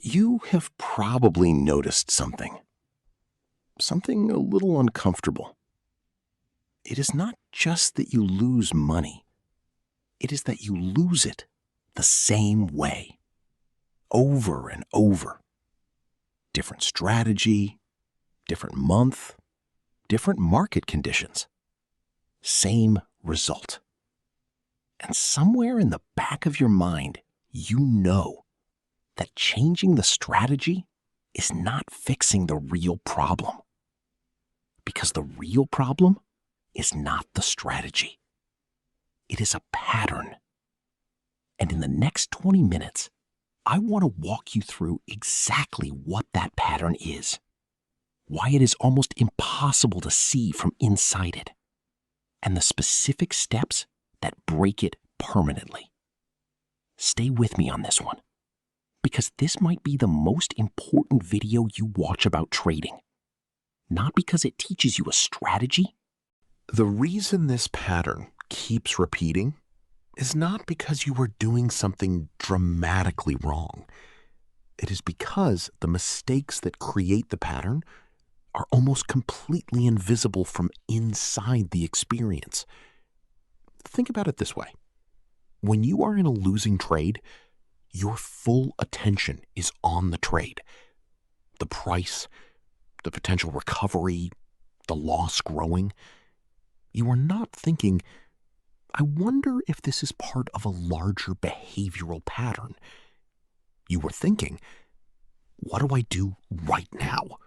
You have probably noticed something a little uncomfortable. It is not just that you lose money, it is that you lose it the same way, over and over. Different strategy, different month, different market conditions. Same result. And somewhere in the back of your mind, you know that changing the strategy is not fixing the real problem. Because the real problem is not the strategy. It is a pattern. And in the next 20 minutes, I want to walk you through exactly what that pattern is, why it is almost impossible to see from inside it, and the specific steps that break it permanently. Stay with me on this one, because this might be the most important video you watch about trading. Not because it teaches you a strategy. The reason this pattern keeps repeating is not because you are doing something dramatically wrong. It is because the mistakes that create the pattern are almost completely invisible from inside the experience. Think about it this way. When you are in a losing trade, your full attention is on the trade. The price, the potential recovery, the loss growing. You are not thinking, I wonder if this is part of a larger behavioral pattern. You were thinking, what do I do right now?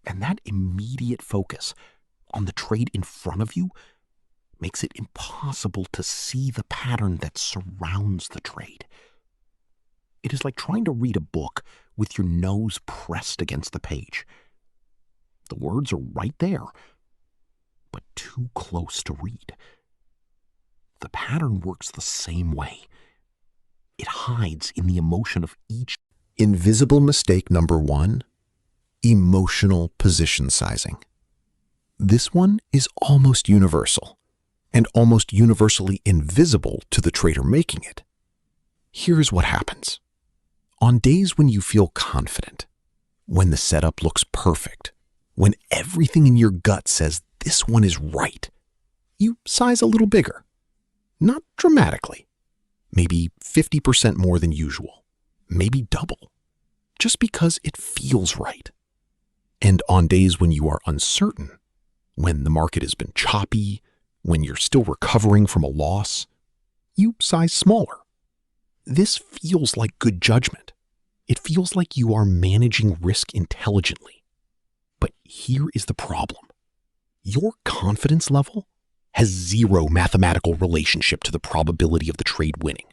And that immediate focus on the trade in front of you makes it impossible to see the pattern that surrounds the trade. It is like trying to read a book with your nose pressed against the page. The words are right there, but too close to read. The pattern works the same way. It hides in the emotion of each. Invisible mistake number 1, emotional position sizing. This one is almost universal and almost universally invisible to the trader making it. Here's what happens. On days when you feel confident, when the setup looks perfect, when everything in your gut says this one is right, you size a little bigger. Not dramatically. Maybe 50% more than usual. Maybe double. Just because it feels right. And on days when you are uncertain, when the market has been choppy, when you're still recovering from a loss, you size smaller. This feels like good judgment. It feels like you are managing risk intelligently. But here is the problem. Your confidence level has zero mathematical relationship to the probability of the trade winning.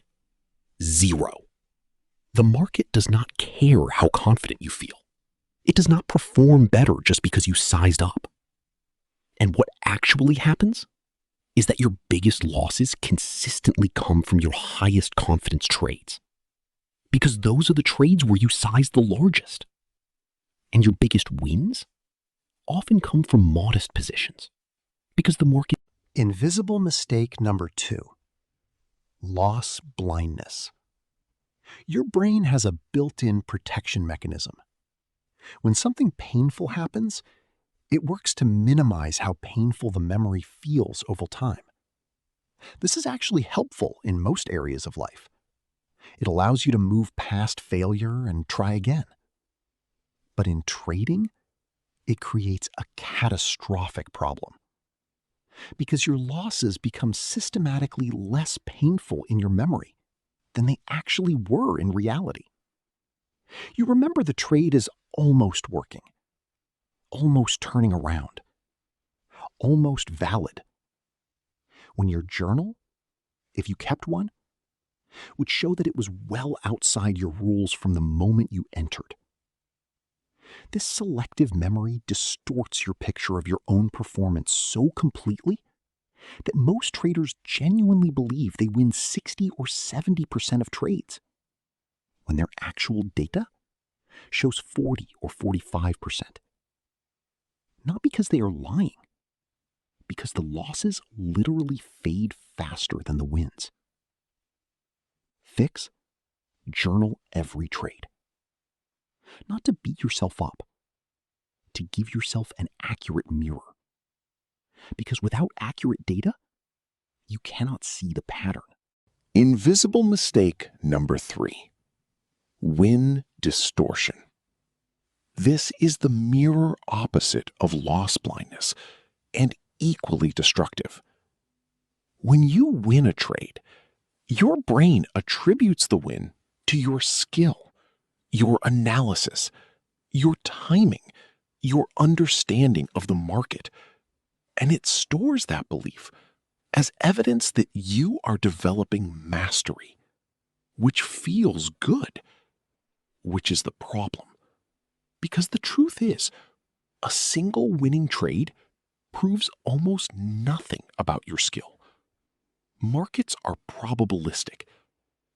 Zero. The market does not care how confident you feel. It does not perform better just because you sized up. And what actually happens is that your biggest losses consistently come from your highest confidence trades. Because those are the trades where you size the largest. And your biggest wins often come from modest positions. Because the market. Invisible mistake number 2, loss blindness. Your brain has a built-in protection mechanism. When something painful happens, it works to minimize how painful the memory feels over time. This is actually helpful in most areas of life. It allows you to move past failure and try again. But in trading, it creates a catastrophic problem. Because your losses become systematically less painful in your memory than they actually were in reality. You remember the trade is almost working, almost turning around, almost valid. When your journal, if you kept one, would show that it was well outside your rules from the moment you entered. This selective memory distorts your picture of your own performance so completely that most traders genuinely believe they win 60 or 70% of trades, when their actual data shows 40 or 45%. Not because they are lying, because the losses literally fade faster than the wins. Fix, journal every trade. not to beat yourself up, to give yourself an accurate mirror. Because without accurate data, you cannot see the pattern. Invisible mistake number 3. Win distortion. This is the mirror opposite of loss blindness and equally destructive. When you win a trade, your brain attributes the win to your skill, your analysis, your timing, your understanding of the market, and it stores that belief as evidence that you are developing mastery, which feels good, which is the problem. Because the truth is, a single winning trade proves almost nothing about your skill. Markets are probabilistic.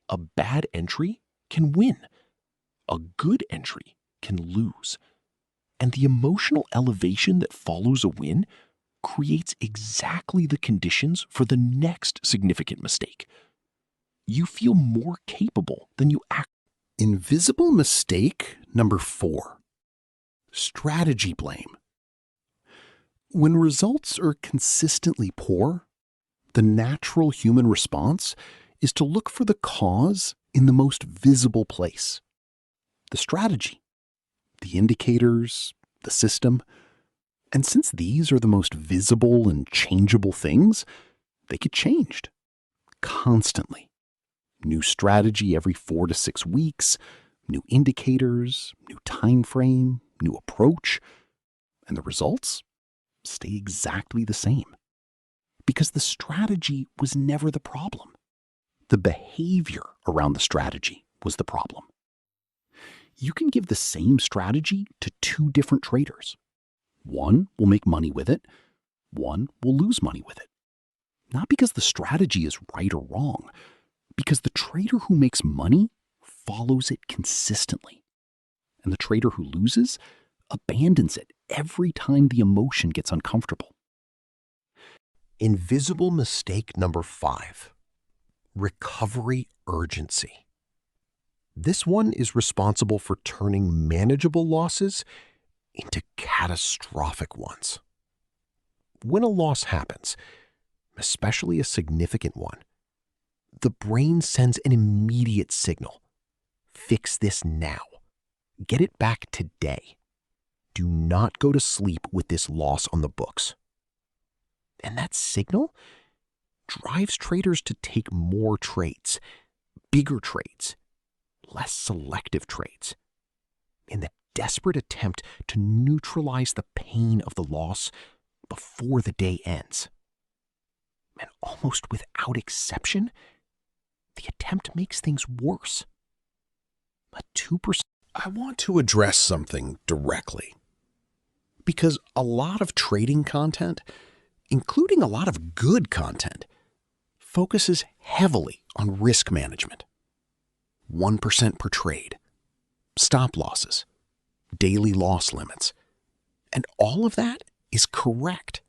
A bad entry can win. A good entry can lose. And the emotional elevation that follows a win creates exactly the conditions for the next significant mistake. You feel more capable than you act. Invisible mistake number 4. Strategy blame. When results are consistently poor, the natural human response is to look for the cause in the most visible place. The strategy, the indicators, the system. And since these are the most visible and changeable things, they get changed constantly. New strategy every 4 to 6 weeks, new indicators, new time frame, new approach, and the results stay exactly the same. Because the strategy was never the problem. The behavior around the strategy was the problem. You can give the same strategy to 2 different traders. One will make money with it, one will lose money with it. Not because the strategy is right or wrong, because the trader who makes money follows it consistently. And the trader who loses abandons it every time the emotion gets uncomfortable. Invisible mistake number 5. Recovery urgency. This one is responsible for turning manageable losses into catastrophic ones. When a loss happens, especially a significant one, the brain sends an immediate signal. Fix this now. Get it back today. Do not go to sleep with this loss on the books. And that signal drives traders to take more trades, bigger trades, less selective trades, in the desperate attempt to neutralize the pain of the loss before the day ends. And almost without exception, the attempt makes things worse. A 2%. I want to address something directly. Because a lot of trading content, including a lot of good content, focuses heavily on risk management. 1% per trade, stop losses, daily loss limits. And all of that is correct.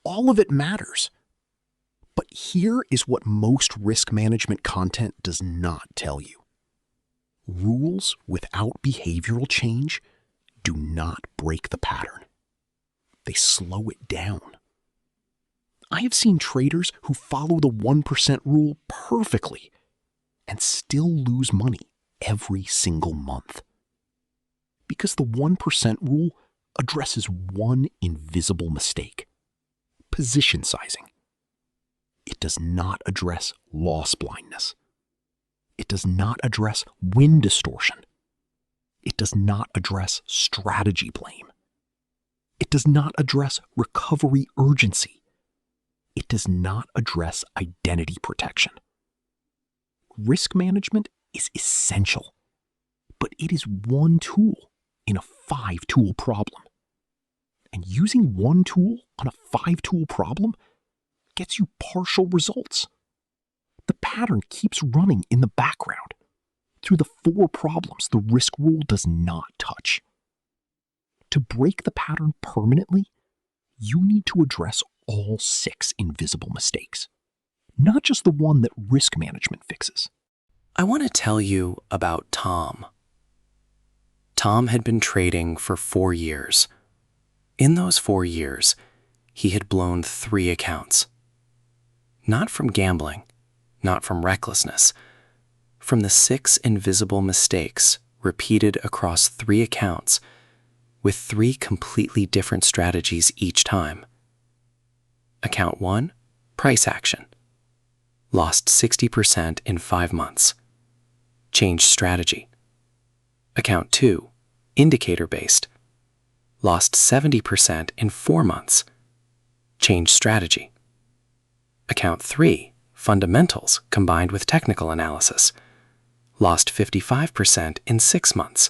All of it matters. But here is what most risk management content does not tell you. Rules without behavioral change do not break the pattern. They slow it down. I have seen traders who follow the 1% rule perfectly and still lose money every single month. Because the 1% rule addresses one invisible mistake: position sizing. It does not address loss blindness. It does not address win distortion. It does not address strategy blame. It does not address recovery urgency. It does not address identity protection. Risk management is essential, but it is one tool in a 5-tool problem. And using one tool on a 5-tool problem gets you partial results. The pattern keeps running in the background through the 4 problems the risk rule does not touch. To break the pattern permanently, you need to address all 6 invisible mistakes, not just the one that risk management fixes. I want to tell you about Tom. Tom had been trading for 4 years. In those 4 years, he had blown 3 accounts. Not from gambling, not from recklessness, from the 6 invisible mistakes repeated across 3 accounts with 3 completely different strategies each time. Account 1, price action. Lost 60% in 5 months. Changed strategy. Account 2, indicator-based. Lost 70% in 4 months. Changed strategy. Account 3, fundamentals combined with technical analysis. Lost 55% in 6 months.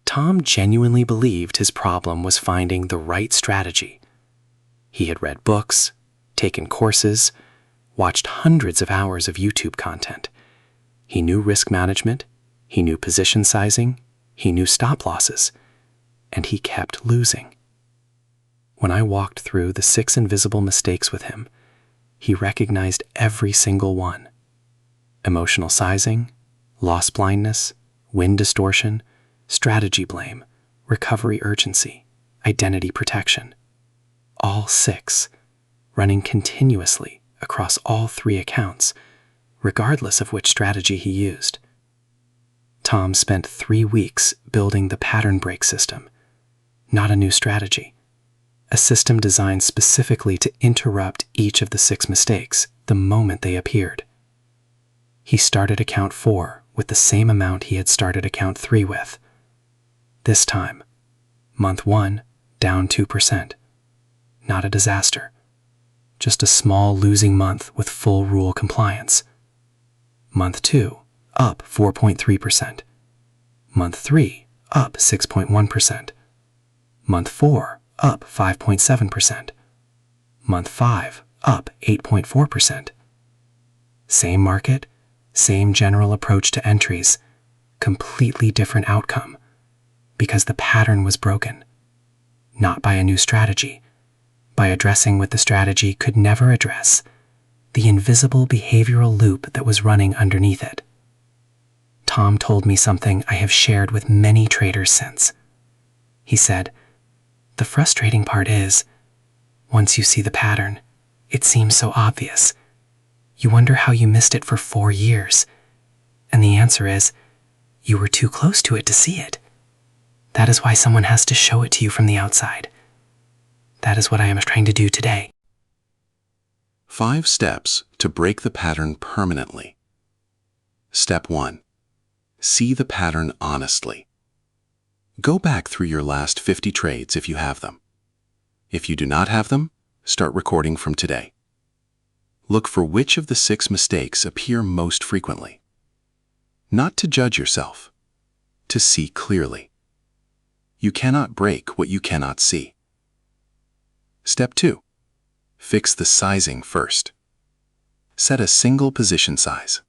Tom genuinely believed his problem was finding the right strategy. He had read books, taken courses, watched hundreds of hours of YouTube content. He knew risk management, he knew position sizing, he knew stop losses, and he kept losing. When I walked through the 6 invisible mistakes with him, he recognized every single one. Emotional sizing, loss blindness, win distortion, strategy blame, recovery urgency, identity protection. All 6, running continuously across all 3 accounts, regardless of which strategy he used. Tom spent 3 weeks building the pattern break system, not a new strategy, a system designed specifically to interrupt each of the 6 mistakes the moment they appeared. He started account 4 with the same amount he had started account 3 with. This time, month 1, down 2%. Not a disaster, just a small losing month with full rule compliance. Month 2, up 4.3%. Month 3, up 6.1%. Month 4, up 5.7%. Month 5, up 8.4%. Same market, same general approach to entries, completely different outcome, because the pattern was broken. Not by a new strategy, by addressing what the strategy could never address, the invisible behavioral loop that was running underneath it. Tom told me something I have shared with many traders since. He said, "The frustrating part is, once you see the pattern, it seems so obvious. You wonder how you missed it for 4 years. And the answer is, you were too close to it to see it. That is why someone has to show it to you from the outside. That is what I am trying to do today." 5 steps to break the pattern permanently. Step 1. See the pattern honestly. Go back through your last 50 trades if you have them. If you do not have them, start recording from today. Look for which of the 6 mistakes appear most frequently. Not to judge yourself, to see clearly. You cannot break what you cannot see. Step 2. Fix the sizing first. Set a single position size,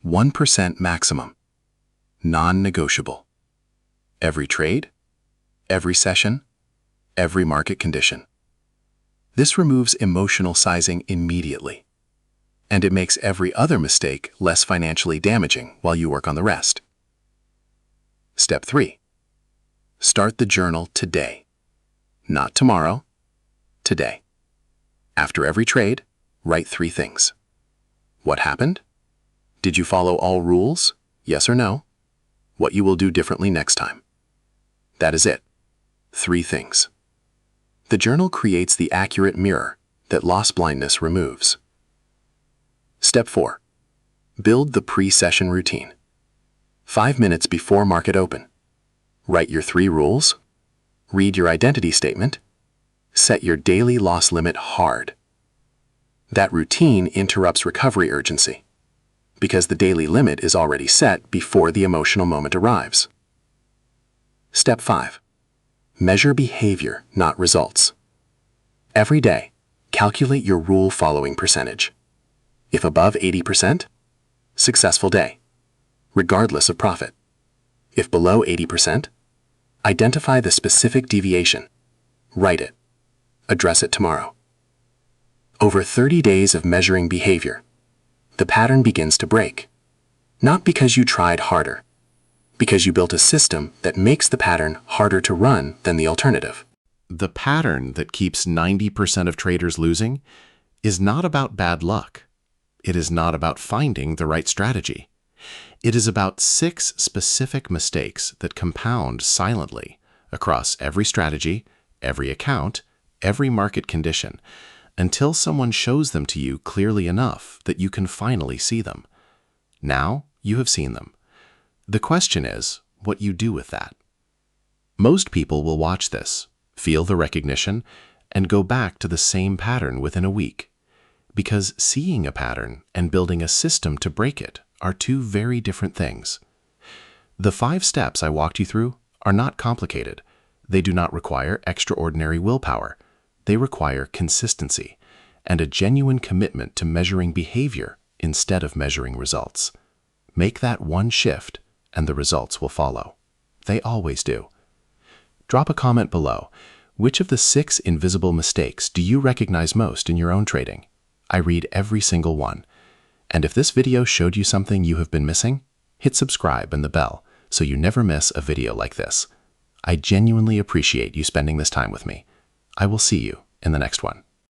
1% maximum, non-negotiable. Every trade, every session, every market condition. This removes emotional sizing immediately, and it makes every other mistake less financially damaging while you work on the rest. Step 3. Start the journal today. Not tomorrow, today. After every trade, write 3 things. What happened? Did you follow all rules? Yes or no? What you will do differently next time. That is it. 3 things. The journal creates the accurate mirror that loss blindness removes. Step 4. Build the pre-session routine. 5 minutes before market open. Write your 3 rules. Read your identity statement. Set your daily loss limit hard. That routine interrupts recovery urgency, because the daily limit is already set before the emotional moment arrives. Step 5. Measure behavior, not results. Every day, calculate your rule following percentage. If above 80%, successful day, regardless of profit. If below 80%, identify the specific deviation. Write it. Address it tomorrow. Over 30 days of measuring behavior, the pattern begins to break. Not because you tried harder, because you built a system that makes the pattern harder to run than the alternative. The pattern that keeps 90% of traders losing is not about bad luck. It is not about finding the right strategy. It is about 6 specific mistakes that compound silently across every strategy, every account, every market condition, until someone shows them to you clearly enough that you can finally see them. Now you have seen them. The question is what you do with that. Most people will watch this, feel the recognition, and go back to the same pattern within a week. Because seeing a pattern and building a system to break it are 2 very different things. The 5 steps I walked you through are not complicated. They do not require extraordinary willpower. They require consistency and a genuine commitment to measuring behavior instead of measuring results. Make that one shift and the results will follow. They always do. Drop a comment below. Which of the 6 invisible mistakes do you recognize most in your own trading? I read every single one. And if this video showed you something you have been missing, hit subscribe and the bell so you never miss a video like this. I genuinely appreciate you spending this time with me. I will see you in the next one.